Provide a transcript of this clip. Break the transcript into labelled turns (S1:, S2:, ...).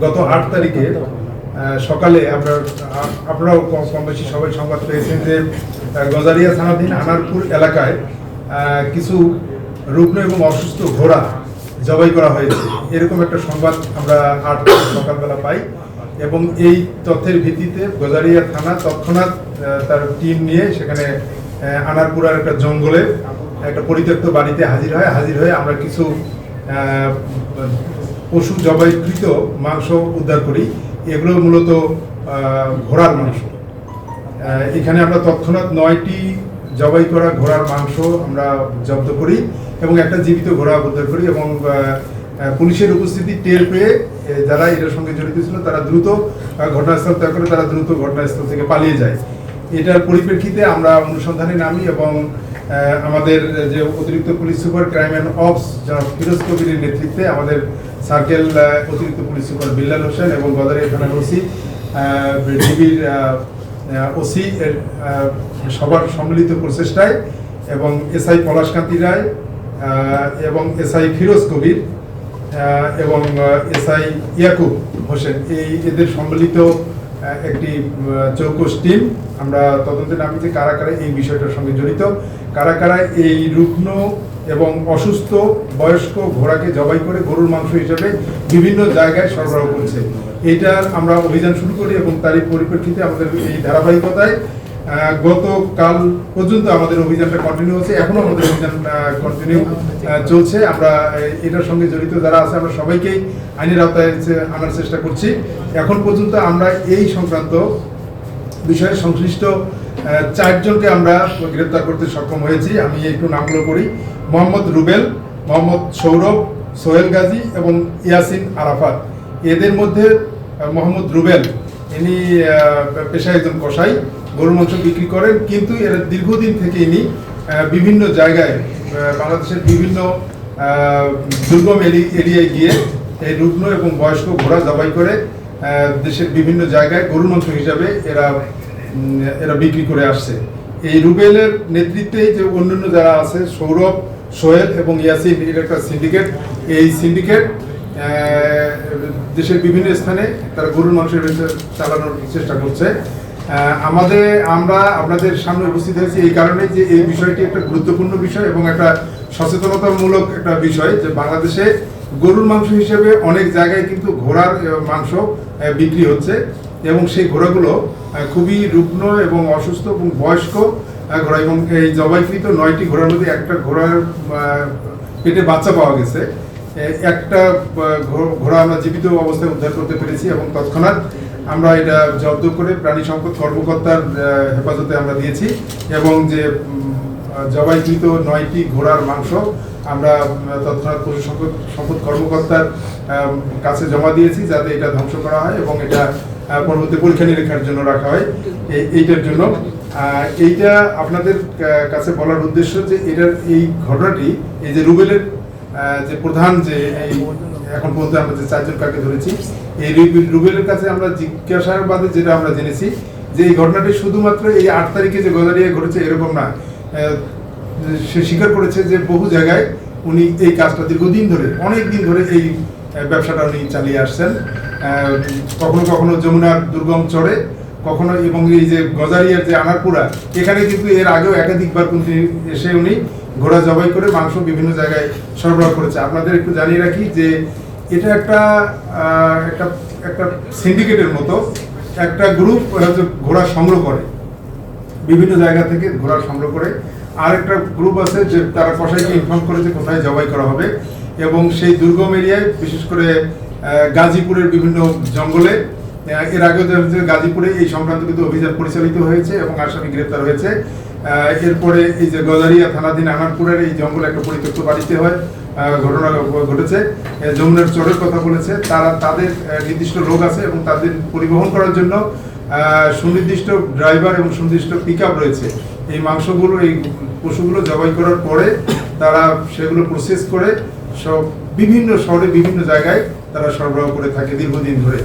S1: গত 8 তারিখে সকালে আপনারাও কম বেশি সবাই সংবাদ পেয়েছেন যে গজারিয়া থানাধীন আনারপুর এলাকায় কিছু রুগ্ন এবং অসুস্থ ঘোড়া জবাই করা হয়েছে, এরকম একটা সংবাদ আমরা 8 তারিখ সকালবেলা পাই। এবং এই তথ্যের ভিত্তিতে গজারিয়া থানা তৎক্ষণাৎ তার টিম নিয়ে সেখানে আনারপুরার একটা জঙ্গলে একটা পরিত্যক্ত বাড়িতে হাজির হয়ে আমরা কিছু পশু জবাইকৃত মাংস উদ্ধার করি। এগুলো মূলত ঘোড়ার মাংস। এখানে আমরা তৎক্ষণাৎ 9টি জবাই করা ঘোড়ার মাংস আমরা জব্দ করি এবং একটা জীবিত ঘোড়া উদ্ধার করি। এবং পুলিশের উপস্থিতি টের পেয়ে যারা এটার সঙ্গে জড়িত ছিল তারা দ্রুত ঘটনাস্থল ত্যাগ করে তারা দ্রুত ঘটনাস্থল থেকে পালিয়ে যায়। এটার পরিপ্রেক্ষিতে আমরা অনুসন্ধানে নামি এবং আমাদের যে অতিরিক্ত police super crime and ops জনাব ফিরোজ কবিরের নেতৃত্বে আমাদের সার্কেল অতিরিক্ত পুলিশ সুপার বিল্লাল হোসেন এবং গজারিয়া থানার ওসি ডিবির ওসি এর সবার সম্মিলিত প্রচেষ্টায় এবং এসআই পলাশকান্তি রায় এবং এসআই ফিরোজ কবির এবং এসআই ইয়াকুব হোসেন এদের সম্মিলিত একটি চৌকস টিম আমরা তদন্তে নামি যে কারা কারা এই বিষয়টার সঙ্গে জড়িত, কারা কারা এই রুগ্ন এবং অসুস্থ বয়স্ক ঘোড়াকে জবাই করে গরুর মাংস হিসেবে বিভিন্ন জায়গায় সরবরাহ করছে। এইটার আমরা অভিযান শুরু করি এবং তারই পরিপ্রেক্ষিতে আমাদের এই ধারাবাহিকতায় গতকাল পর্যন্ত আমাদের অভিযানটা কন্টিনিউ হচ্ছে, এখনো আমাদের অভিযান কন্টিনিউ চলছে। আমরা এটার সঙ্গে জড়িত যারা আছে আমরা সবাইকেই আইনের আওতায় আনার চেষ্টা করছি। এখন পর্যন্ত আমরা এই সংক্রান্ত বিষয়ে সংশ্লিষ্ট 4 জনকে আমরা গ্রেপ্তার করতে সক্ষম হয়েছি। আমি একটু নামগুলো করি: মোহাম্মদ রুবেল, মোহাম্মদ সৌরভ, সোহেল গাজী এবং ইয়াসিন আরাফাত। এদের মধ্যে মোহাম্মদ রুবেল ইনি পেশায় একজন কসাই, গরুর মাংস বিক্রি করেন, কিন্তু এর দীর্ঘদিন থেকে ইনি বিভিন্ন জায়গায় বাংলাদেশের বিভিন্ন দুর্গম এরিয়ায় গিয়ে এই রুগ্ন এবং বয়স্ক ঘোড়া জবাই করে দেশের বিভিন্ন জায়গায় গরুর মাংস হিসাবে এরা বিক্রি করে আসছে। এই রুবেলের নেতৃত্বে যে অন্যান্য যারা আছে সৌরভ, সোহেল এবং ইয়াসিন, এর একটা সিন্ডিকেট। এই সিন্ডিকেট দেশের বিভিন্ন স্থানে তারা গরুর মাংসের চালানোর চেষ্টা করছে। আমরা আপনাদের সামনে উপস্থিত হয়েছি এই কারণে যে এই বিষয়টি একটা গুরুত্বপূর্ণ বিষয় এবং একটা সচেতনতামূলক একটা বিষয় যে বাংলাদেশে গরুর মাংস হিসেবে অনেক জায়গায় কিন্তু ঘোড়ার মাংস বিক্রি হচ্ছে এবং সেই ঘোড়াগুলো খুবই রুগ্ন এবং অসুস্থ এবং বয়স্ক ঘোড়া। এবং এই জবাইকৃত 9টি ঘোড়ার মধ্যে একটা ঘোড়ার পেটে বাচ্চা পাওয়া গেছে। একটা ঘোড়া আমরা জীবিত অবস্থায় উদ্ধার করতে পেরেছি এবং তৎক্ষণাৎ আমরা এটা জব্দ করে প্রাণী সম্পদ কর্মকর্তার হেফাজতে আমরা দিয়েছি এবং যে জবাইকৃত 9টি ঘোড়ার মাংস আমরা তৎক্ষণাৎ পশু সম্পদ কর্মকর্তার কাছে জমা দিয়েছি যাতে এটা ধ্বংস করা হয় এবং এটা পরবর্তী পরীক্ষা নিরীক্ষার জন্য রাখা হয়। এইটার জন্য এইটা আপনাদের কাছে বলার উদ্দেশ্য যে এটার এই ঘটনাটি এই যে রুবেলের যে প্রধান যে এই এখন পর্যন্ত আমরা যে 4 জন কাকে ধরেছি, এই রুবেলের কাছে আমরা জিজ্ঞাসাবাদে যেটা আমরা জেনেছি যে এই ঘটনাটি শুধুমাত্র এই 8 তারিখে যে গজারিয়ায় ঘটেছে এরকম না। সে স্বীকার করেছে যে বহু জায়গায় উনি এই কাজটা দীর্ঘদিন ধরে অনেক দিন ধরে এই ব্যবসাটা উনি চালিয়ে আসছেন। কখনো কখনো যমুনার দুর্গম চড়ে, কখনো এবং এই যে গজারিয়ার যে আনারপুরা, এখানে কিন্তু এর আগেও একাধিকবার কিন্তু এসে উনি ঘোড়া জবাই করে মাংস বিভিন্ন জায়গায় সরবরাহ করেছে। আপনাদের একটু জানিয়ে রাখি যে এটা একটা সিন্ডিকেটের মতো একটা গ্রুপ ঘোড়া সংগ্রহ করে, বিভিন্ন জায়গা থেকে ঘোড়া সংগ্রহ করে। আর একটা গ্রুপ আছে যে তারা কসাইকে ইনফর্ম করে যে কোথায় জবাই করা হবে এবং সেই দুর্গম এরিয়ায় বিশেষ করে গাজীপুরের বিভিন্ন জঙ্গলে এর আগে গাজীপুরে এই সংক্রান্ত কিন্তু অভিযান পরিচালিত হয়েছে এবং আসামি গ্রেপ্তার হয়েছে। এরপরে এই যে গজারিয়া থানাধীন আনারপুরের এই জঙ্গলে একটা পরিত্যক্ত বাড়িতে হয় ঘটনা ঘটেছে। যমুনার চরের কথা বলেছে, তাদের নির্দিষ্ট লোক আছে এবং তাদের পরিবহন করার জন্য সুনির্দিষ্ট ড্রাইভার এবং সুনির্দিষ্ট পিকআপ রয়েছে। এই মাংসগুলো এই পশুগুলো জবাই করার পরে তারা সেগুলো প্রসেস করে সব বিভিন্ন শহরে বিভিন্ন জায়গায় তারা সরবরাহ করে থাকে দীর্ঘদিন ধরে।